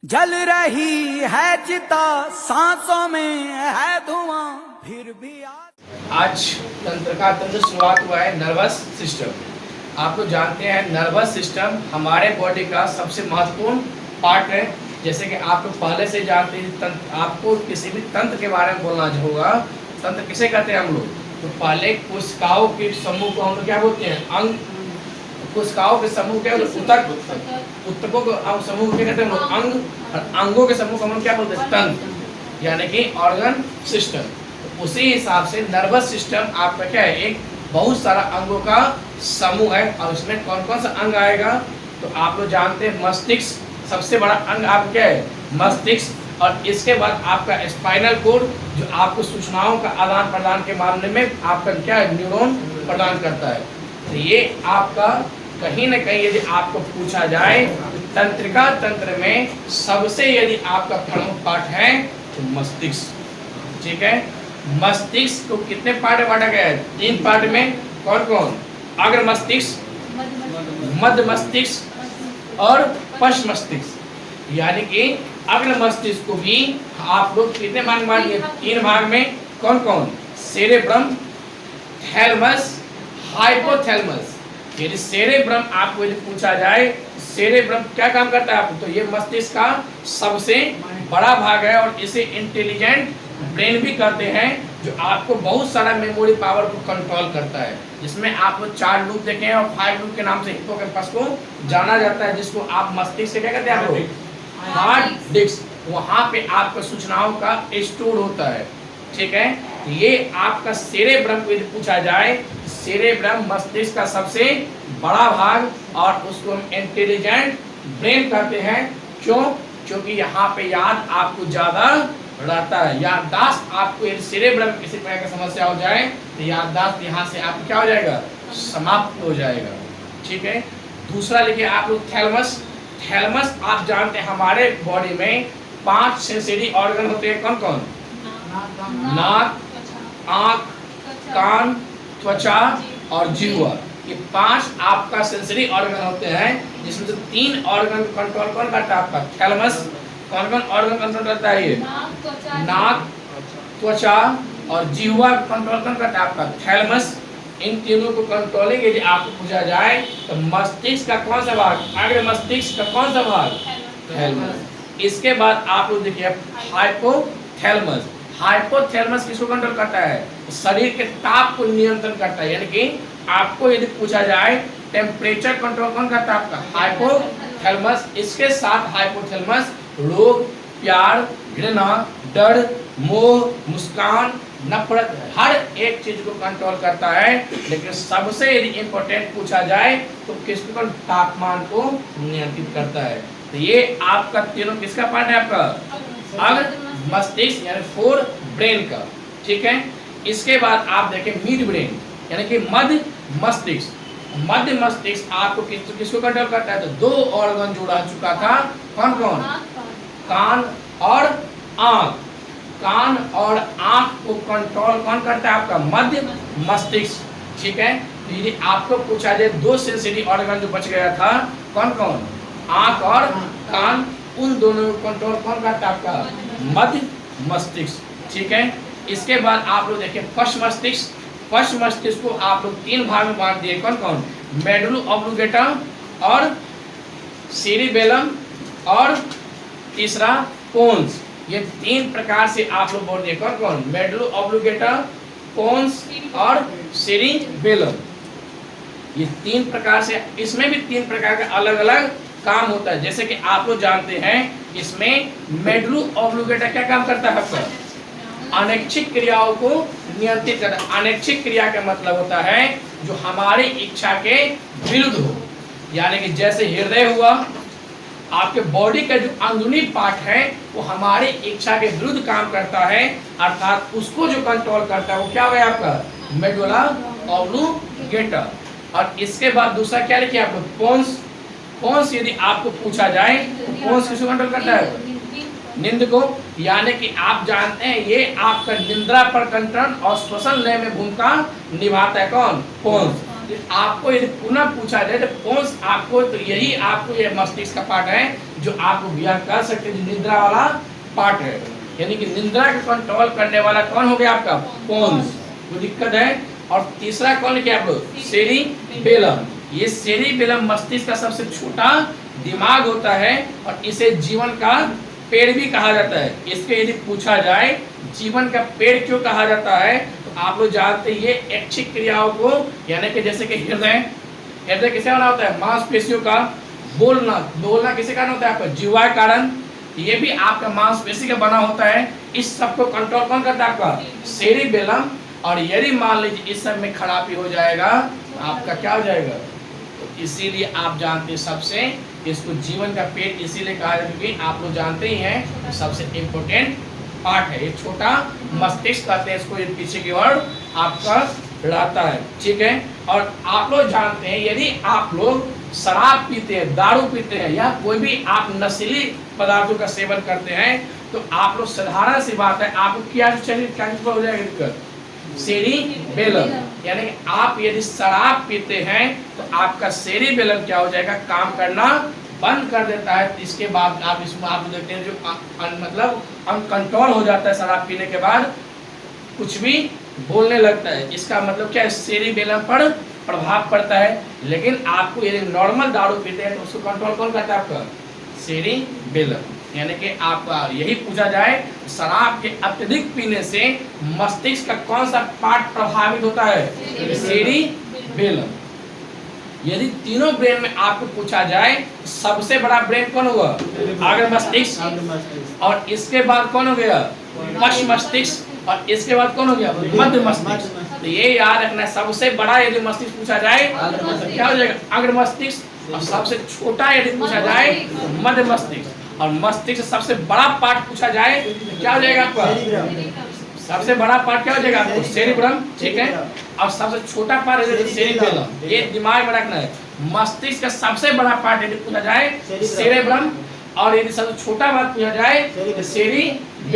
जल रही है चिता, सांसों में है धुआं, फिर भी आज तंत्र का शुरुआत हुआ है नर्वस सिस्टम। आप लोग जानते हैं नर्वस सिस्टम हमारे बॉडी का सबसे महत्वपूर्ण पार्ट है। जैसे कि आप लोग पहले से जानते हैं, आपको किसी भी तंत्र के बारे में बोलना होगा। तंत्र किसे कहते हैं हम लोग? तो पहले कोशिकाओं के समूह को हम लोग क्या बोलते हैं? अंग। कोशिकाओं के समूह के ऊतक, ऊतकों के समूह क्या कहते हैं हम लोग? अंग। और अंगों के समूह को हम लोग क्या बोलते हैं? तंत्र, यानी कि ऑर्गन सिस्टम। तो उसी हिसाब से नर्वस सिस्टम आपका क्या है? एक बहुत सारा अंगों का समूह है। और इसमें कौन कौन सा अंग आएगा? तो आप लोग जानते हैं मस्तिष्क सबसे बड़ा अंग आपका क्या है? मस्तिष्क। और इसके बाद आपका स्पाइनल कोड, जो आपको सूचनाओं का आदान प्रदान के मामले में आपका क्या है? न्यूरॉन प्रदान करता है। तो ये आपका कहीं न कहीं यदि आपको पूछा जाए तंत्रिका तंत्र में सबसे यदि आपका प्रमुख पार्ट है तो मस्तिष्क। ठीक है, मस्तिष्क को कितने पार्ट में बांटा गया है? 3 पार्ट में। कौन कौन? अग्र मस्तिष्क, मध्य मस्तिष्क और पश्च मस्तिष्क। यानी कि अग्र मस्तिष्क को भी आप लोग कितने भाग में बांटिए? 3 भाग में। कौन कौन? Cerebrum, thalamus, hypothalamus. यदि सेरेब्रम आपको यदि पूछा जाए सेरेब्रम क्या काम करता है आपको, तो ये मस्तिष्क का सबसे बड़ा भाग है और इसे इंटेलिजेंट ब्रेन भी करते हैं, जो आपको बहुत सारा मेमोरी पावर को कंट्रोल करता है। जिसमें आप लोग 4 लूप देखे हैं और 5 लूप के नाम से हिप्पोकैम्पस को जाना जाता है, जिसको आप मस्तिष्क से क्या कहते हैं? आप लोग हार्ड डिस्क। वहाँ पे आपका सूचनाओं का स्टोर होता है। ठीक है, ये आपका सेरेब्रम को यदि पूछा जाए, सेरेब्रम मस्तिष्क का सबसे बड़ा भाग और उसको हम इंटेलिजेंट ब्रेन कहते हैं। क्यों? क्योंकि यहाँ पे याद आपको ज्यादा रहता है। याददाश्त आपको यदि सेरेब्रम में किसी प्रकार की समस्या हो जाए तो याददाश्त यहाँ से आपको क्या हो जाएगा? समाप्त हो जाएगा। ठीक है, दूसरा लिखिए आप लोग थैलेमस। थैलेमस आप जानते हैं हमारे बॉडी में 5 सेंसरी ऑर्गन होते हैं। कौन कौन? नाक, आँख, कान, त्वचा और जिह्वा। ये 5 आपका सेंसरी ऑर्गन होते हैं, जिसमें से 3 ऑर्गन कंट्रोल कौन करता है? आपका थैलेमस। कौन कौन ऑर्गन कंट्रोल करता है? ये नाक, त्वचा और जिह्वा कंट्रोल कौन करता है? आपका थैलेमस। इन तीनों को कंट्रोलिंग यदि आपको पूछा जाए तो मस्तिष्क का कौन सा भाग? अग्र मस्तिष्क का कौन सा भाग? थैलेमस। इसके बाद आप लोग देखिए हाइपोथैलेमस। हाइपोथैलेमस किसको कंट्रोल करता है? शरीर के ताप को नियंत्रण करता है। यानी कि आपको यदि पूछा जाए टेम्परेचर कंट्रोल कौन करता है? आपका हाइपोथैलेमस। इसके साथ हाइपोथैलेमस रोग, प्यार, घृणा, डर, मोह, मुस्कान, नफरत, हर एक चीज को कंट्रोल करता है। लेकिन सबसे यदि इम्पोर्टेंट पूछा जाए तो किसको? तापमान को नियंत्रित करता है। तो ये आपका तीनों किसका पार्ट है? आपका अग्र मस्तिष्क यानी 4 ब्रेन का। ठीक है, इसके बाद आप देखें मिड ब्रेन यानी कि मध्य मस्तिष्क। मध्य मस्तिष्क आपको किसको कंट्रोल करता है? तो 2 ऑर्गन जुड़ा चुका था। कौन कौन? कान और आँख। कान और आँख को कंट्रोल कौन करता है? आपका मध्य मस्तिष्क। ठीक है, तो यदि आपको पूछा जाए 2 सेंसरी ऑर्गन जो बच गया था, कौन कौन? आँख और कान। उन दोनों को कंट्रोल कौन करता है? आपका मध्य मस्तिष्क। ठीक है, इसके बाद आप लोग देखिए पश्च मस्तिष्क। पश्च मस्तिष्क को आप लोग 3 भाग में बांट दिए। कौन कौन? मेडुला ऑब्लिंगेटा और सेरिबेलम और तीसरा पोन्स। ये 3 प्रकार से आप लोग बोल दिए। कौन कौन? मेडुला ऑब्लिंगेटा, पोन्स और सेरिबेलम। ये 3 प्रकार से, इसमें भी 3 प्रकार का अलग अलग काम होता है। जैसे कि आप लोग जानते हैं इसमें मेडुला ऑब्लिंगेटा क्या काम करता है? आपका अनैच्छिक क्रियाओं को नियंत्रित करता है। अनैच्छिक क्रिया का मतलब होता है जो हमारी इच्छा के विरुद्ध हो। यानी कि जैसे हृदय हुआ, आपके बॉडी का जो अंदरूनी पार्ट है वो हमारी इच्छा के विरुद्ध काम करता है, अर्थात उसको जो कंट्रोल करता है वो क्या हो गया? आपका मेडुला ऑब्लिंगेटा। और इसके बाद दूसरा क्या लिखिए आप लोग? पोन्स। पोन्स यदि आपको पूछा जाए तो पोन्स किसको कंट्रोल करता है? नींद को। यानी कि आप जानते हैं ये आपका निद्रा पर कंट्रोल और श्वसन लय में भूमिका निभाता है। कौन? पोन्स। आपको यदि पुनः पूछा जाए तो कौन आपको, तो यही आपको ये मस्तिष्क का पार्ट है जो आपको बिहार कर सकते हैं, निद्रा वाला पार्ट है। यानी कि निद्रा को कंट्रोल करने वाला कौन हो गया आपका पोन्स, कोई दिक्कत है। और तीसरा कौन किया आप लोग, सेरिबेलम। ये सेरिबेलम मस्तिष्क का सबसे छोटा दिमाग होता है और इसे जीवन का पेड़ भी कहा जाता है। इसके यदि पूछा जाए जीवन का पेड़ क्यों कहा जाता है, तो आप लोग जानते हैं ये ऐच्छिक क्रियाओं को, यानी कि जैसे कि हृदय, हृदय किसे बना होता है, मांसपेशियों का। बोलना, बोलना किसे कारण होता है आपका, जीवा कारण, ये भी आपका मांसपेशी का बना होता है। इस सब को कंट्रोल कौन करता है आपका, सेरिबेलम। और यदि मान लीजिए इस सब में खराबी हो जाएगा तो आपका क्या हो जाएगा, तो इसीलिए आप जानते हैं सबसे इसको जीवन का पेट इसीलिए कहा जाता है, क्योंकि आप लोग जानते ही हैं सबसे इम्पोर्टेंट पार्ट है ये, छोटा मस्तिष्क कहते हैं इसको, ये पीछे की ओर आपका रहता है, ठीक है। और आप लोग जानते हैं यदि आप लोग शराब पीते हैं, दारू पीते हैं, या कोई भी आप नशीली पदार्थों का सेवन करते हैं, तो आप लोग साधारण सी बात है आपको क्या शरीर क्या हो जाएगा दिक्कत, सेरिबेलम। यानी कि आप यदि शराब पीते हैं तो आपका सेरिबेलम क्या हो जाएगा, काम करना बंद कर देता है। इसके बाद आप इसमें आप देखते हैं जो मतलब अनकंट्रोल हो जाता है शराब पीने के बाद, कुछ भी बोलने लगता है। इसका मतलब क्या है, सेरिबेलम पर प्रभाव पड़ता है। लेकिन आपको यदि नॉर्मल दारू पीते हैं तो उसको कंट्रोल कौन करता है आपका, सेरिबेलम। यानी कि आपका यही पूछा जाए शराब के अत्यधिक पीने से मस्तिष्क का कौन सा पार्ट प्रभावित होता है, सेरिबेलम। यदि तीनों ब्रेन में आपको पूछा जाए सबसे बड़ा ब्रेन कौन हुआ, अग्र मस्तिष्क, और इसके बाद कौन हो गया, पश्च मस्तिष्क, और इसके बाद कौन हो गया, मध्य मस्तिष्क। तो ये याद रखना है सबसे बड़ा यदि मस्तिष्क पूछा जाए तो क्या हो जाएगा, अग्र मस्तिष्क, और सबसे छोटा यदि पूछा जाए तो मध्य मस्तिष्क। और मस्तिष्क से सबसे बड़ा पार्ट पूछा जाए तो क्या हो जाएगा आपका, सबसे बड़ा पार्ट क्या हो जाएगा आपको, सेरिब्रम, ठीक है। और सबसे छोटा पार्ट है सेरिबेलम। ये दिमाग में रखना है, मस्तिष्क का सबसे बड़ा पार्ट यदि पूछा जाए सेरिब्रम, और यदि सबसे छोटा बात पूछा जाए तो सेरिबेलम।